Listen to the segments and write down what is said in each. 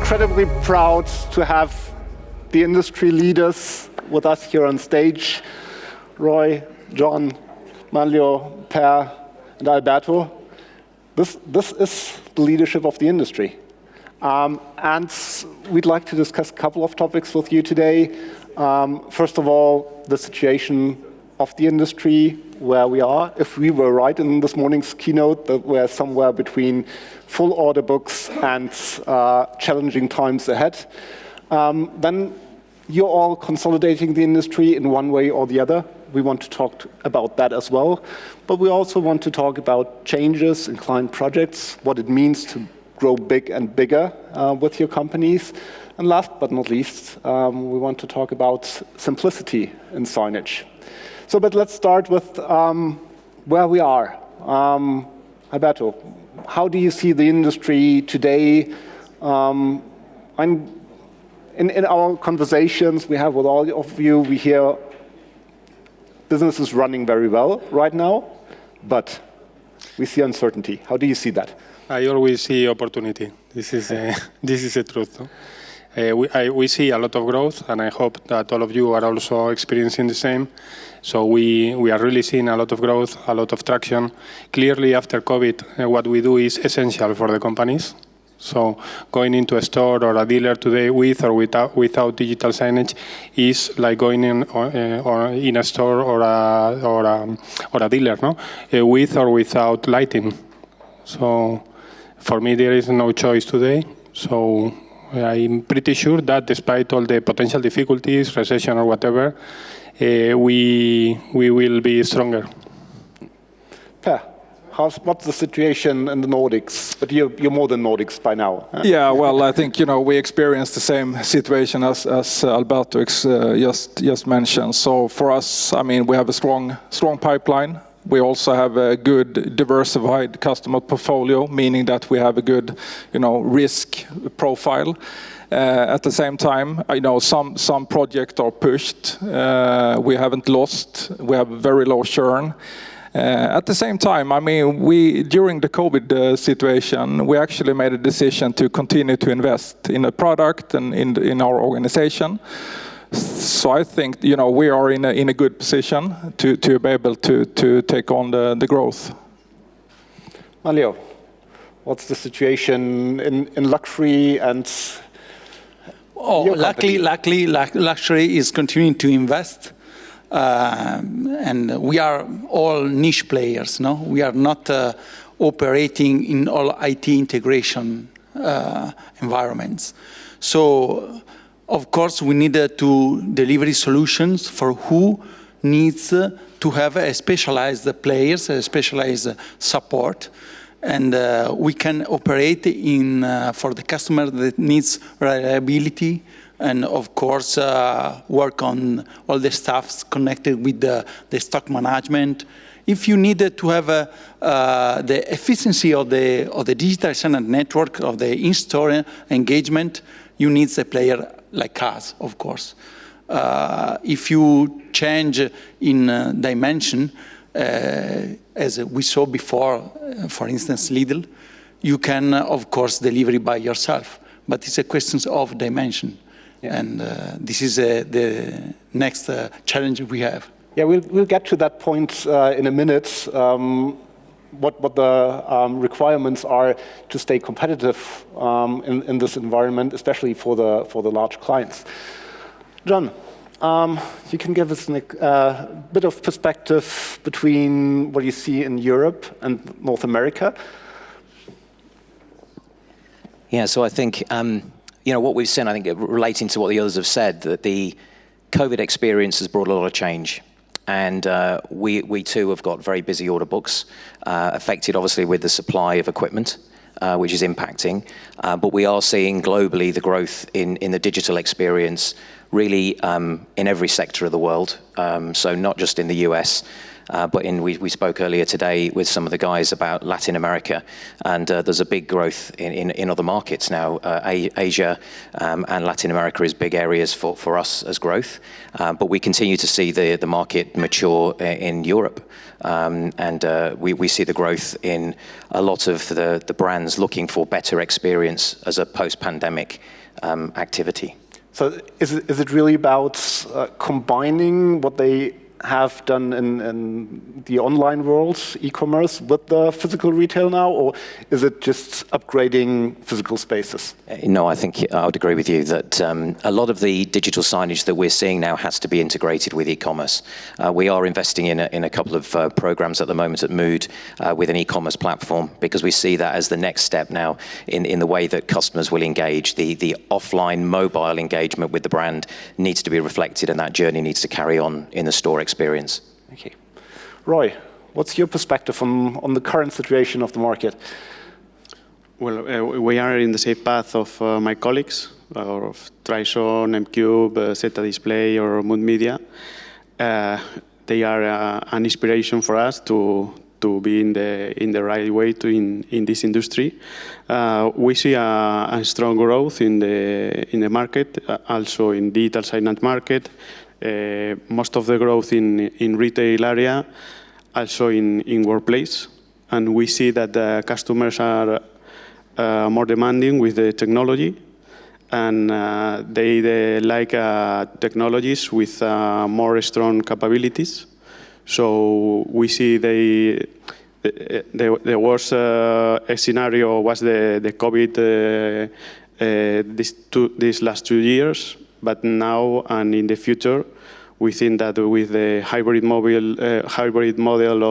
incredibly proud to have the industry leaders with us here on stage. Roi, John, Manlio, Per, and Alberto. This is the leadership of the industry. And we'd like to discuss a couple of topics with you today. First of all, the situation of the industry, where we are. If we were right in this morning's keynote, that we're somewhere between full order books and challenging times ahead. Then you're all consolidating the industry in one way or the other. We want to talk about that as well. But we also want to talk about changes in client projects, what it means to grow big and bigger with your companies. And last but not least, we want to talk about simplicity in signage. So, but let's start with where we are. Alberto, how do you see the industry today? In our conversations we have with all of you, we hear business is running very well right now, but we see uncertainty. How do you see that? I always see opportunity. This is the truth. No? We see a lot of growth, and I hope that all of you are also experiencing the same. So we are really seeing a lot of growth, a lot of traction. Clearly, after COVID, what we do is essential for the companies. So going into a store or a dealer today with or without digital signage is like going in a store or a dealer, no? With or without lighting. So for me, there is no choice today. So I'm pretty sure that despite all the potential difficulties, recession or whatever, we will be stronger. Per, what's the situation in the Nordics? But you're more than Nordics by now. Huh? Yeah, well, I think we experienced the same situation as Alberto just mentioned. So for us, I mean, we have a strong pipeline. We also have a good diversified customer portfolio, meaning that we have a good, risk profile. At the same time, some projects are pushed. We haven't lost. We have very low churn. At the same time, I mean, during the COVID situation, we actually made a decision to continue to invest in a product and in our organization. So I think we are in a good position to be able to take on the growth. Manlio, what's the situation in luxury and? Luckily, luxury is continuing to invest, and we are all niche players. No, we are not operating in all IT integration environments. So. Of course, we need to deliver solutions for who needs to have a specialized players, a specialized support, and we can operate for the customer that needs reliability, and of course work on all the stuff connected with the stock management. If you need to have the efficiency of the digital signage network, of the in-store engagement, you need a player like us, of course. If you change in dimension, as we saw before, for instance, Lidl, you can, of course, deliver by yourself. But it's a question of dimension. Yeah. And this is the next challenge we have. Yeah, we'll get to that point in a minute. What the requirements are to stay competitive in this environment, especially for the large clients. John, you can give us a bit of perspective between what you see in Europe and North America. Yeah, so I think what we've seen, I think relating to what the others have said, that the COVID experience has brought a lot of change. And we too have got very busy order books, affected obviously with the supply of equipment, which is impacting. But we are seeing globally the growth in the digital experience really in every sector of the world. So not just in the US, but we spoke earlier today with some of the guys about Latin America, and there's a big growth in other markets now. Asia and Latin America is big areas for us as growth, but we continue to see the market mature in Europe. We see the growth in a lot of the brands looking for better experience as a post-pandemic activity. So is it really about combining what they have done in the online world, e-commerce, with the physical retail now, or is it just upgrading physical spaces? No, I think I would agree with you that a lot of the digital signage that we're seeing now has to be integrated with e-commerce. We are investing in a couple of programs at the moment at Mood with an e-commerce platform, because we see that as the next step now in the way that customers will engage. The offline mobile engagement with the brand needs to be reflected, and that journey needs to carry on in the store experience. Okay. Roi, what's your perspective on the current situation of the market? Well, we are in the same path of my colleagues, of Trison, M-Cube, Zeta Display, or Mood Media. They are an inspiration for us to be in the right way in this industry. We see a strong growth in the market, also in digital signage market. Most of the growth in retail area, also in workplace. And we see that the customers are more demanding with the technology, and they like technologies with more strong capabilities. So we see the worst scenario was the COVID these last 2 years. But now and in the future, we think that with the hybrid model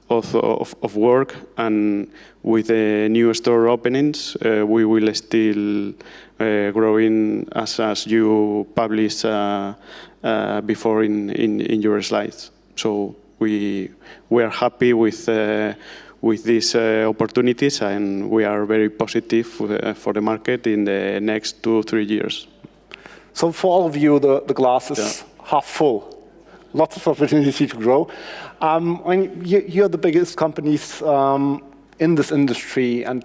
of work and with the new store openings, we will still growing as you published before in your slides. So we are happy with these opportunities, and we are very positive for the market in the next 2-3 years. So for all of you, the glass is half full. Lots of opportunity to grow. I mean, you're the biggest companies in this industry, and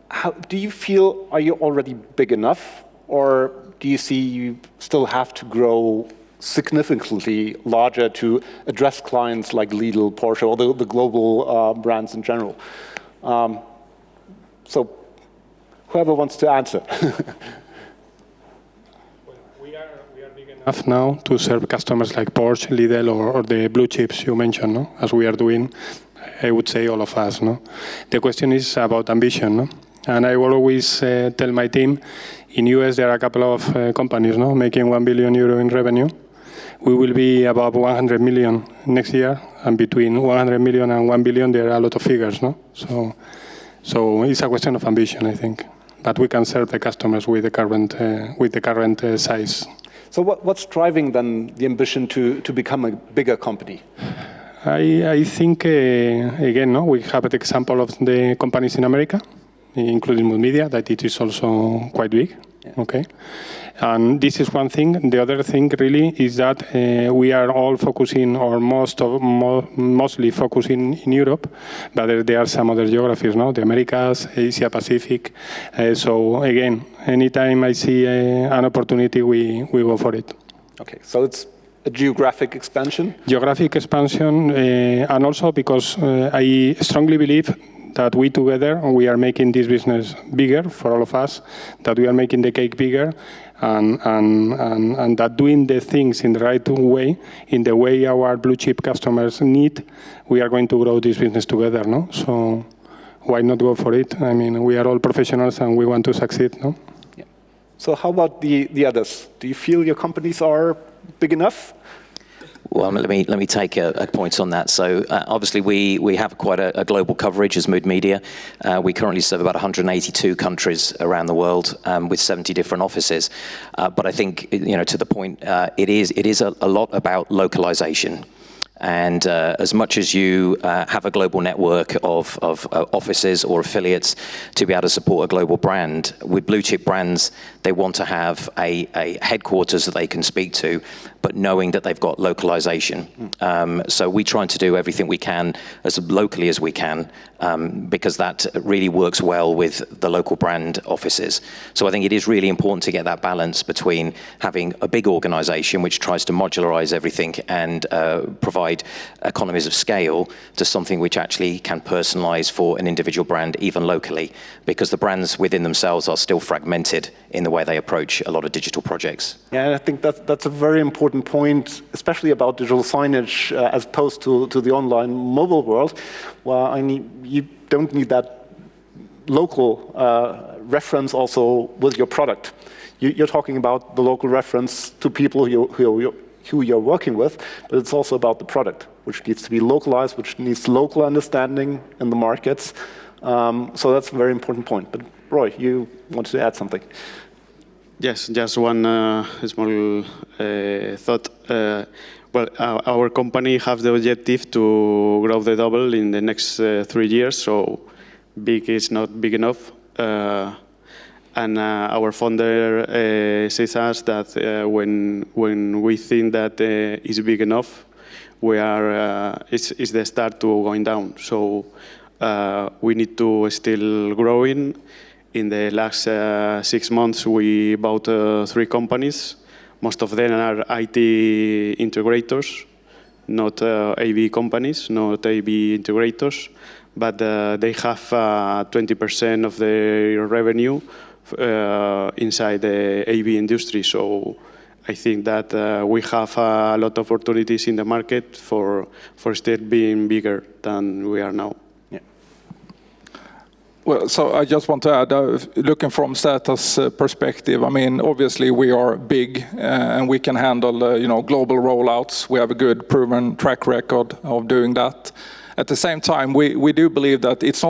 how do you feel? Are you already big enough, or do you see you still have to grow significantly larger to address clients like Lidl, Porsche, or the global brands in general? So whoever wants to answer. Enough now to serve customers like Porsche, Lidl, or the blue chips you mentioned, no? As we are doing, I would say all of us. No? The question is about ambition. No? And I will always tell my team, in US there are a couple of companies making €1 billion in revenue. We will be above 100 million next year, and between 100 million and 1 billion there are a lot of figures. No? So it's a question of ambition, I think. But we can serve the customers with the current size. So what's driving then the ambition to become a bigger company? I think, again, we have an example of the companies in America, including Mood Media, that it is also quite big. Yeah. Okay. And this is one thing. The other thing really is that we are all focusing, or mostly focusing in Europe, but there are some other geographies, the Americas, Asia Pacific. So again, anytime I see an opportunity, we go for it. Okay, so it's a geographic expansion? Geographic expansion, and also because I strongly believe that we together, we are making this business bigger for all of us, that we are making the cake bigger, and that doing the things in the right way, in the way our blue chip customers need, we are going to grow this business together, no? So why not go for it? I mean, we are all professionals and we want to succeed, no? Yeah. So how about the others? Do you feel your companies are big enough? Well, let me take a point on that. So obviously we have quite a global coverage as Mood Media. We currently serve about 182 countries around the world with 70 different offices. But I think, to the point, it is a lot about localization. And as much as you have a global network of offices or affiliates to be able to support a global brand, with blue chip brands, they want to have a headquarters that they can speak to, but knowing that they've got localization. So we try to do everything we can as locally as we can, because that really works well with the local brand offices. So I think it is really important to get that balance between having a big organization which tries to modularize everything and provide provide economies of scale to something which actually can personalize for an individual brand, even locally, because the brands within themselves are still fragmented in the way they approach a lot of digital projects. Yeah, and I think that's a very important point, especially about digital signage as opposed to the online mobile world, where you don't need that local reference also with your product. You're talking about the local reference to people who you're working with, but it's also about the product, which needs to be localized, which needs local understanding in the markets. So that's a very important point. But Roi, you wanted to add something? Yes, just one small thought. Well, our company has the objective to grow the double in the next 3 years, so big is not big enough. And our founder says us that when we think that is big enough, we are it's the start to going down. So we need to still growing. In the last 6 months, we bought 3 companies. Most of them are IT integrators, not AV companies, not AV integrators, but they have 20% of their revenue inside the AV industry. So I think that we have a lot of opportunities in the market for still being bigger than we are now. Well, so I just want to add, looking from Zeta's perspective, I mean, obviously we are big and we can handle, global rollouts. We have a good proven track record of doing that. At the same time, we do believe that it's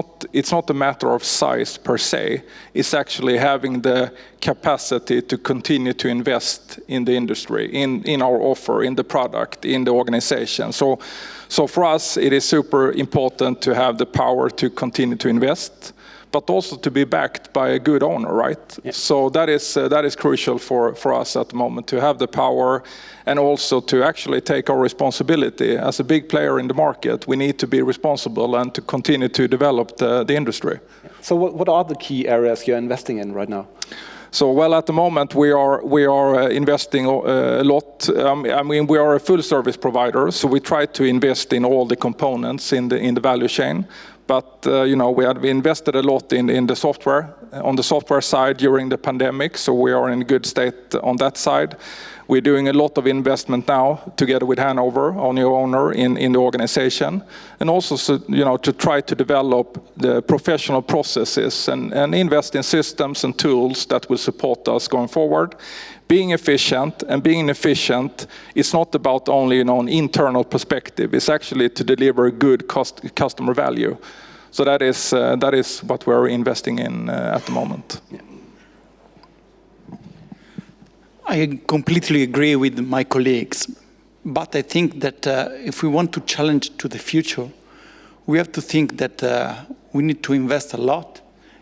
not a matter of size per se. It's actually having the capacity to continue to invest in the industry, in our offer, in the product, in the organization. So for us, it is super important to have the power to continue to invest, but also to be backed by a good owner, right? Yeah. So that is crucial for us at the moment, to have the power and also to actually take our responsibility. As a big player in the market, we need to be responsible and to continue to develop the industry. So what are the key areas you're investing in right now? So, well, at the moment we are investing a lot. I mean, we are a full service provider, so we try to invest in all the components in the value chain. But we have invested a lot in the software, on the software side during the pandemic, so we are in a good state on that side. We're doing a lot of investment now together with Hanover, our new owner, in the organization, and also to try to develop the professional processes and invest in systems and tools that will support us going forward. Being efficient is not about only an internal perspective. It's actually to deliver good customer value. So that is what we're investing in at the moment. Yeah. I completely agree with my colleagues, but I think that if we want to challenge to the future, we have to think that we need to invest a lot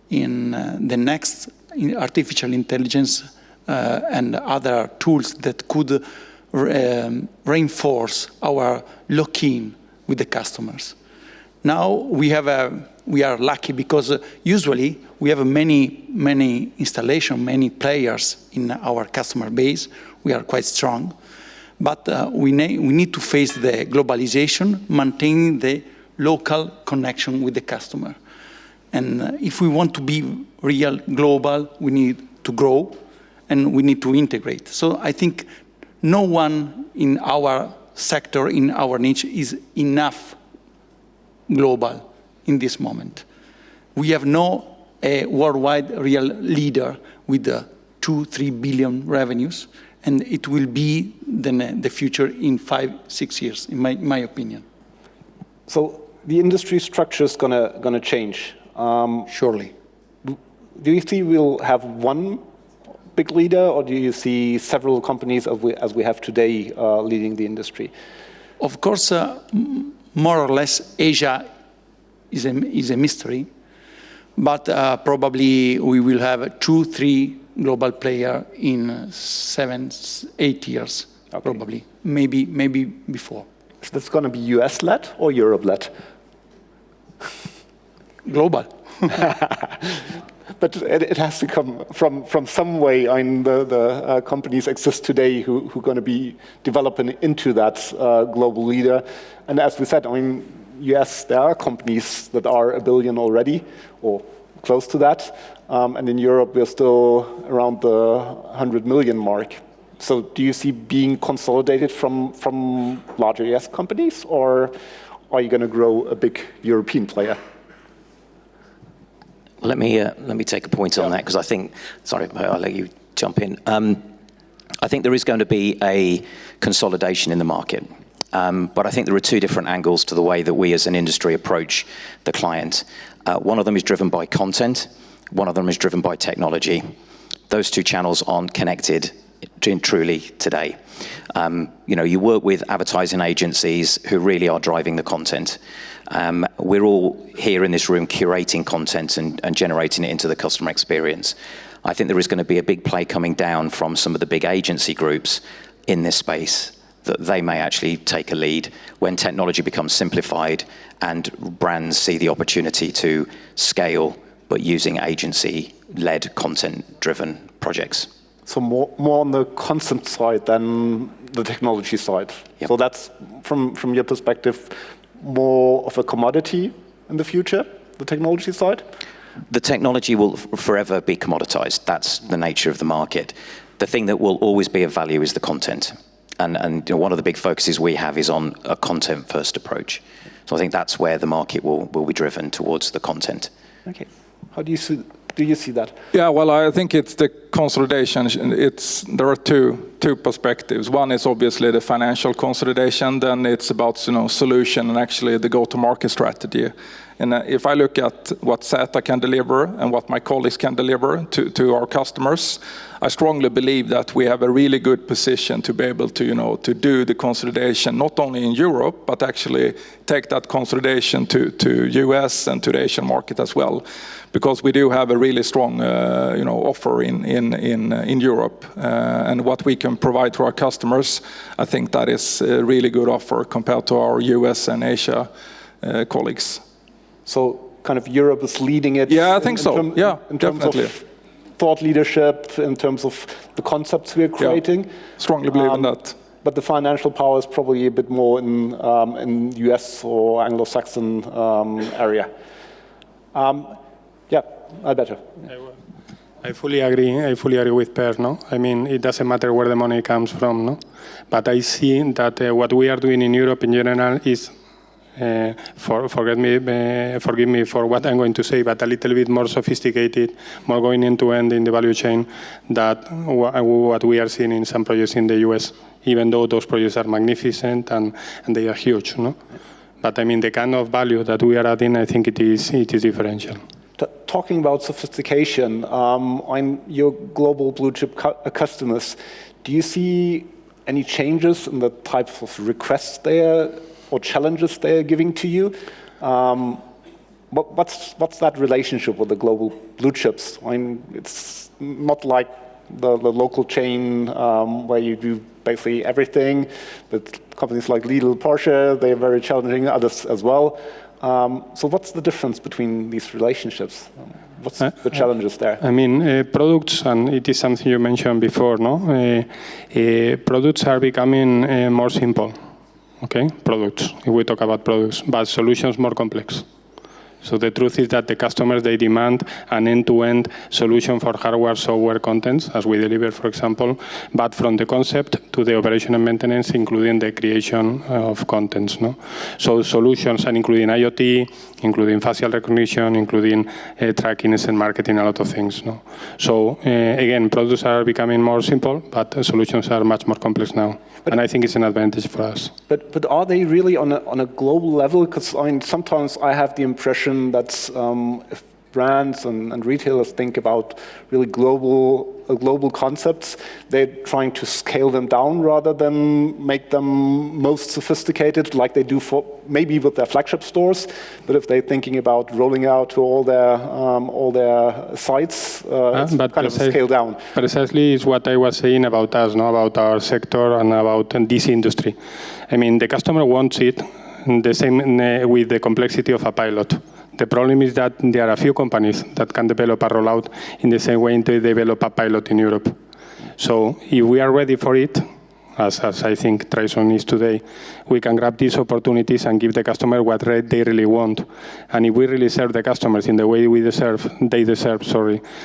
in the next artificial intelligence and other tools that could reinforce our lock-in with the customers. Now we are lucky because usually we have many installations, many players in our customer base. We are quite strong, but we need to face the globalization, maintaining the local connection with the customer. And if we want to be real global, we need to grow and we need to integrate. So I think no one in our sector, in our niche, is enough global in this moment. We have no worldwide real leader with 2-3 billion revenues, and it will be the future in 5-6 years, in my opinion. So the industry structure is gonna change. Surely. Do you think we'll have one big leader, or do you see several companies as we have today leading the industry? Of course, more or less, Asia is a mystery, but probably we will have 2-3 global players in 7-8 years, okay. Probably, maybe before. So that's going to be US-led or Europe-led? Global. But it has to come from some way. I mean, the companies exist today who are going to be developing into that global leader. And as we said, I mean, yes, there are companies that are $1 billion already, or close to that. And in Europe, we're still around the 100 million mark. So do you see being consolidated from larger US companies, or are you going to grow a big European player? Let me take a point on that, because I think, sorry, I'll let you jump in. I think there is going to be a consolidation in the market. But I think there are two different angles to the way that we as an industry approach the client. One of them is driven by content. One of them is driven by technology. Those two channels aren't connected truly today. You work with advertising agencies who really are driving the content. We're all here in this room curating content and generating it into the customer experience. I think there is going to be a big play coming down from some of the big agency groups in this space, that they may actually take a lead when technology becomes simplified and brands see the opportunity to scale, but using agency-led, content-driven projects. So more on the concept side than the technology side. Yep. So that's, from your perspective, more of a commodity in the future, the technology side? The technology will forever be commoditized. That's the nature of the market. The thing that will always be of value is the content. And one of the big focuses we have is on a content-first approach. So I think that's where the market will be driven, towards the content. Okay. How do you see that? Yeah, well, I think it's the consolidation. There are two perspectives. One is obviously the financial consolidation. Then it's about solution and actually the go-to-market strategy. And if I look at what Zeta can deliver and what my colleagues can deliver to our customers, I strongly believe that we have a really good position to be able to do the consolidation, not only in Europe, but actually take that consolidation to US and to the Asian market as well, because we do have a really strong offer in Europe, and what we can provide to our customers, I think that is a really good offer compared to our US and Asia colleagues. So kind of Europe is leading it. Yeah, I think so. In terms of thought leadership, in terms of the concepts we are creating. Yeah, strongly believe in that. But the financial power is probably a bit more in US or Anglo-Saxon area. Yeah, Alberto. I fully agree with Per. No, I mean, it doesn't matter where the money comes from. No, but I see that what we are doing in Europe in general is, forgive me for what I'm going to say, but a little bit more sophisticated, more going end-to-end in the value chain than what we are seeing in some projects in the US, even though those projects are magnificent and they are huge. No? But I mean, the kind of value that we are adding, I think it is differential. Talking about sophistication, on your global blue chip customers, do you see any changes in the types of requests or challenges they are giving to you? What's that relationship with the global blue chips? I mean, it's not like the local chain where you do basically everything. But companies like Lidl, Porsche, they're very challenging, others as well. So what's the difference between these relationships? What's the challenges there? I mean, products, and it is something you mentioned before, no? Products are becoming more simple. Okay, products, if we talk about products, but solutions more complex. So the truth is that the customers, they demand an end-to-end solution for hardware, software, contents, as we deliver, for example, but from the concept to the operation and maintenance, including the creation of contents. No? So solutions are including IoT, including facial recognition, including tracking and marketing, a lot of things. No? So again, products are becoming more simple, but solutions are much more complex now. And I think it's an advantage for us. But are they really on a global level? Because I mean, sometimes I have the impression that if brands and retailers think about really global concepts, they're trying to scale them down rather than make them most sophisticated, like they do maybe with their flagship stores. But if they're thinking about rolling out to all their sites, it's kind of scale down. Precisely is what I was saying about us, no? About our sector and about this industry. I mean, the customer wants it the same with the complexity of a pilot. The problem is that there are a few companies that can develop a rollout in the same way they develop a pilot in Europe. So if we are ready for it, as I think Trison is today, we can grab these opportunities and give the customer what they really want. And if we really serve the customers in the way they deserve,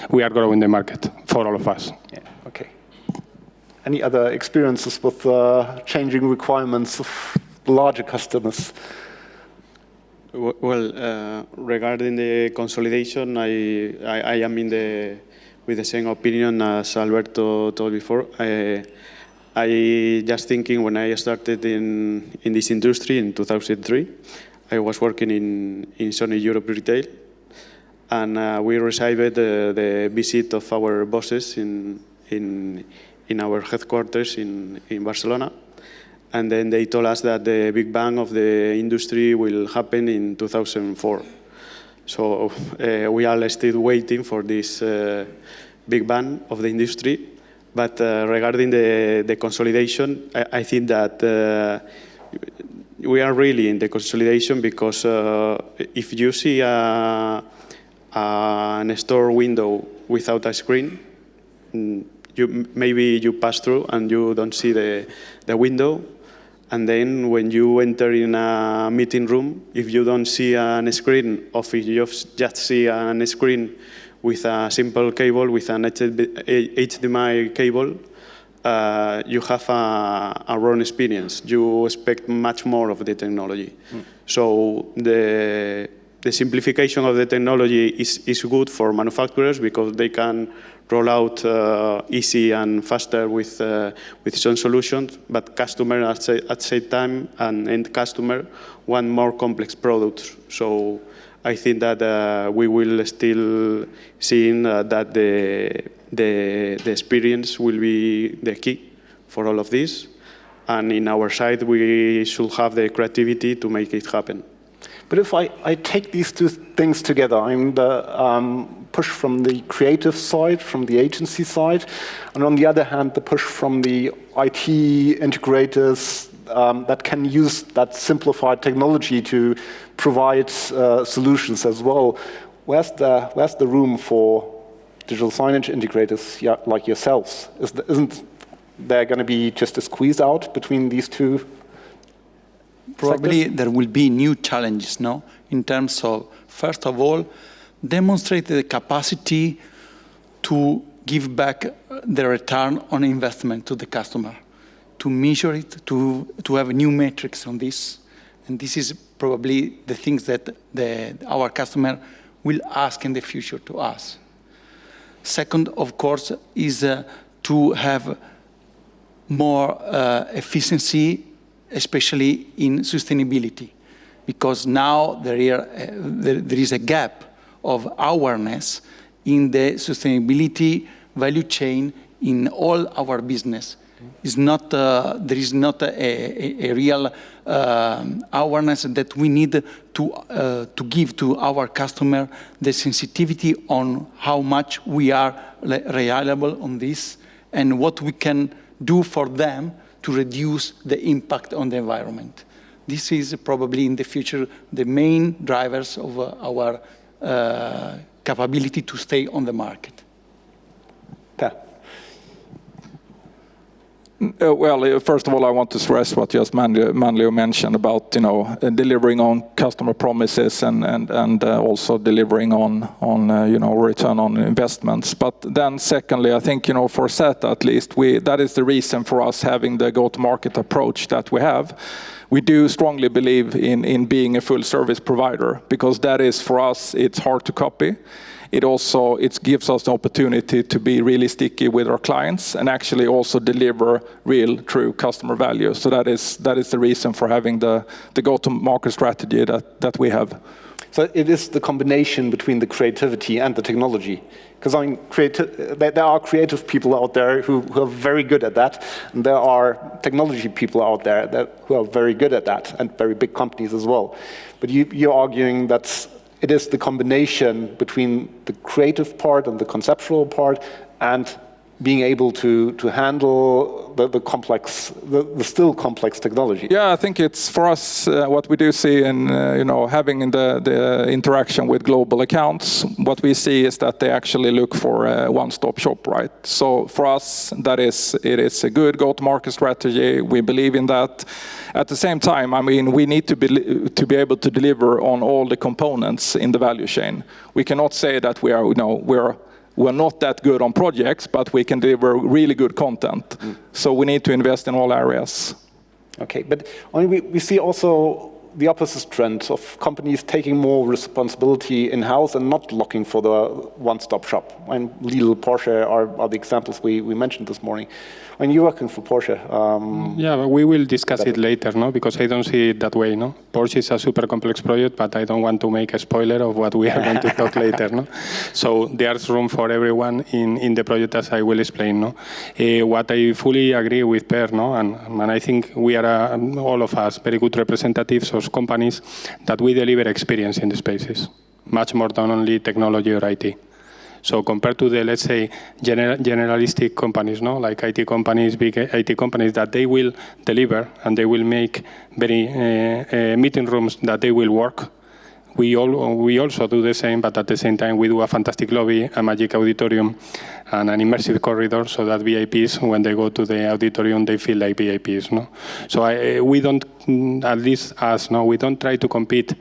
we are growing the market for all of us. Yeah, okay. Any other experiences with changing requirements of larger customers? Well, regarding the consolidation, I am with the same opinion as Alberto told before. I just thinking when I started in this industry in 2003, I was working in Sony Europe retail, and we received the visit of our bosses in our headquarters in Barcelona. And then they told us that the big bang of the industry will happen in 2004. So we are still waiting for this big bang of the industry. But regarding the consolidation, I think that we are really in the consolidation because if you see a store window without a screen, maybe you pass through and you don't see the window. And then when you enter in a meeting room, if you don't see a screen, or if you just see a screen with a simple cable, with an HDMI cable, you have a wrong experience. You expect much more of the technology. So the simplification of the technology is good for manufacturers because they can roll out easy and faster with some solutions, but customer at the same time and end customer want more complex products. So I think that we will still see that the experience will be the key for all of this, and in our side we should have the creativity to make it happen. But if I take these two things together, I'm the push from the creative side, from the agency side, and on the other hand, the push from the IT integrators that can use that simplified technology to provide solutions as well. Where's the room for digital signage integrators like yourselves? Isn't there going to be just a squeeze out between these two? Probably sectors? there will be new challenges, no? In terms of, first of all, demonstrate the capacity to give back the return on investment to the customer, to measure it, to have new metrics on this. And this is probably the things that our customer will ask in the future to us. Second, of course, is to have more efficiency, especially in sustainability, because now there is a gap of awareness in the sustainability value chain in all our business. It's not, there is not a real awareness that we need to give to our customer the sensitivity on how much we are reliable on this and what we can do for them to reduce the impact on the environment. This is probably in the future the main drivers of our capability to stay on the market. Per. Well, first of all, I want to stress what just Manlio mentioned about, delivering on customer promises and also delivering on return on investments. But then secondly, I think, for Zeta at least, that is the reason for us having the go-to-market approach that we have. We do strongly believe in being a full service provider, because that is, for us, it's hard to copy. It gives us the opportunity to be really sticky with our clients and actually also deliver real, true customer value. So that is the reason for having the go-to-market strategy that we have. So it is the combination between the creativity and the technology. Because there are creative people out there who are very good at that, and there are technology people out there who are very good at that, and very big companies as well. But you're arguing that it is the combination between the creative part and the conceptual part and being able to handle the complex, the still complex technology? Yeah, I think it's for us what we do see in having the interaction with global accounts. What we see is that they actually look for a one-stop shop, right? So for us, it is a good go-to-market strategy. We believe in that. At the same time, I mean, we need to be able to deliver on all the components in the value chain. We cannot say that we're not that good on projects, but we can deliver really good content. So we need to invest in all areas. Okay, but we see also the opposite trend of companies taking more responsibility in-house and not looking for the one-stop shop. And Lidl, Porsche are the examples we mentioned this morning. When you're working for Porsche. Yeah, but we will discuss it later, no? Because I don't see it that way, no? Porsche is a super complex project, but I don't want to make a spoiler of what we are going to talk later, no? So there's room for everyone in the project, as I will explain, no? What I fully agree with Per, no? And I think we are, all of us, very good representatives of companies that we deliver experience in the spaces, much more than only technology or IT. So compared to the, let's say, generalistic companies, no, like IT companies, big IT companies, that they will deliver and they will make very meeting rooms that they will work. We also do the same, but at the same time we do a fantastic lobby, a magic auditorium, and an immersive corridor, so that VIPs, when they go to the auditorium, they feel like VIPs. No, so we don't, at least us, no, we don't try to compete,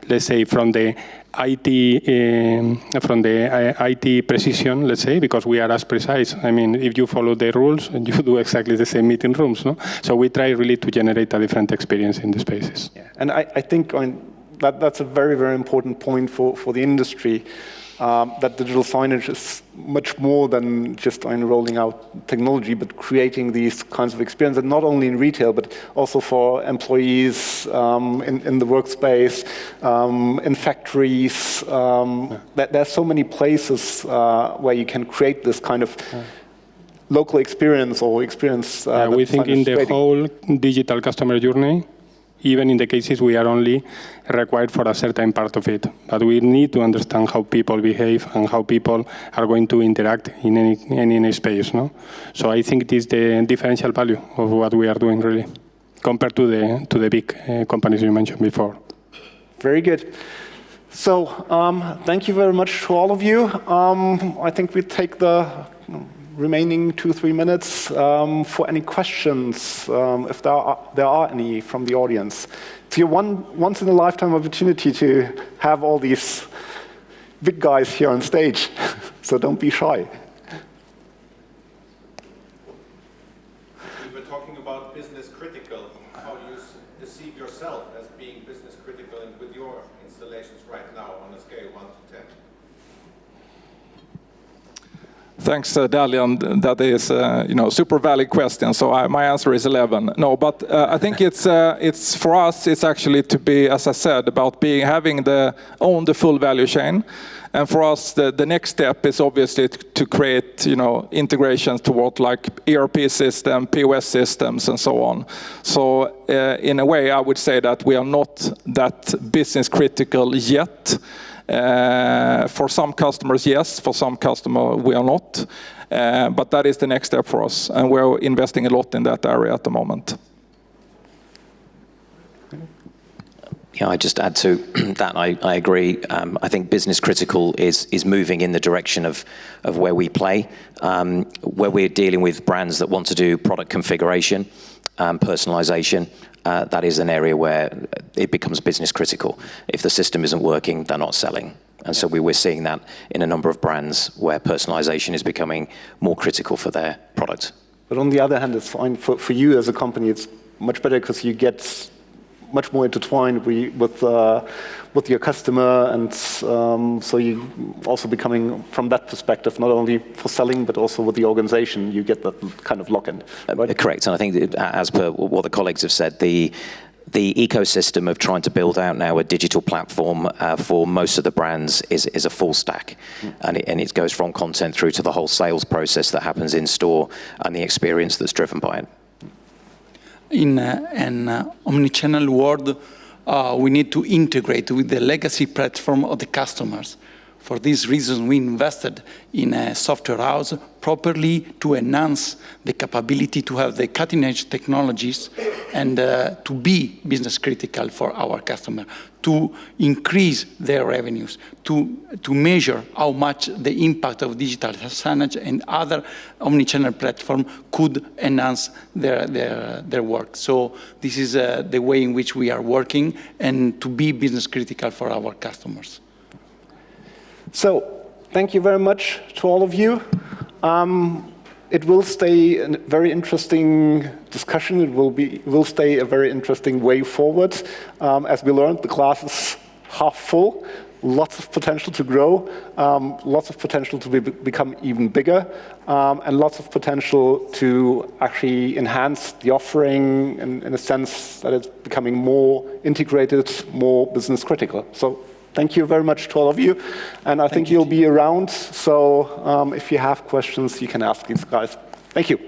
let's say, from the IT precision, let's say, because we are as precise. I mean, if you follow the rules, you do exactly the same meeting rooms, no? So we try really to generate a different experience in the spaces. Yeah. And I think that's a very, very important point for the industry, that digital signage is much more than just rolling out technology, but creating these kinds of experiences, not only in retail, but also for employees in the workspace, in factories. There's so many places where you can create this kind of local experience or experience. We think in the whole digital customer journey, even in the cases we are only required for a certain part of it. But we need to understand how people behave and how people are going to interact in any space. No? So I think it is the differential value of what we are doing, really, compared to the big companies you mentioned before. Very good. So thank you very much to all of you. I think we take the remaining 2-3 minutes for any questions, if there are any from the audience. It's your once in a lifetime opportunity to have all these big guys here on stage, so don't be shy. We were talking about business critical. How do you perceive yourself as being business critical and with your installations right now on a scale 1 to 10? Thanks, Dalian. That is, super valid question. So my answer is 11. No, but I think it's for us. It's actually to be, as I said, about having own the full value chain. And for us, the next step is obviously to create, integrations toward like ERP system, POS systems, and so on. So in a way, I would say that we are not that business critical yet. For some customers, yes. For some customers, we are not. But that is the next step for us, and we're investing a lot in that area at the moment. Yeah, I just add to that. I agree. I think business critical is moving in the direction of where we play, where we're dealing with brands that want to do product configuration, personalization. That is an area where it becomes business critical. If the system isn't working, they're not selling. And so we're seeing that in a number of brands where personalization is becoming more critical for their product. But on the other hand, it's fine for you as a company. It's much better because you get much more intertwined with your customer, and so you also becoming, from that perspective, not only for selling but also with the organization, you get that kind of lock-in. Right? Correct, and I think that, as per what the colleagues have said, the ecosystem of trying to build out now a digital platform for most of the brands is a full stack, and it goes from content through to the whole sales process that happens in store and the experience that's driven by it. In an omnichannel world, we need to integrate with the legacy platform of the customers. For this reason, we invested in a software house properly to enhance the capability to have the cutting-edge technologies and to be business critical for our customer, to increase their revenues, to measure how much the impact of digital signage and other omnichannel platform could enhance their work. So this is the way in which we are working and to be business critical for our customers. So, thank you very much to all of you. It will stay a very interesting discussion. It will stay a very interesting way forward. As we learned, the glass is half full. Lots of potential to grow, lots of potential to become even bigger, and lots of potential to actually enhance the offering in a sense that it's becoming more integrated, more business critical. So thank you very much to all of you. And I think you'll be around, so if you have questions, you can ask these guys. Thank you.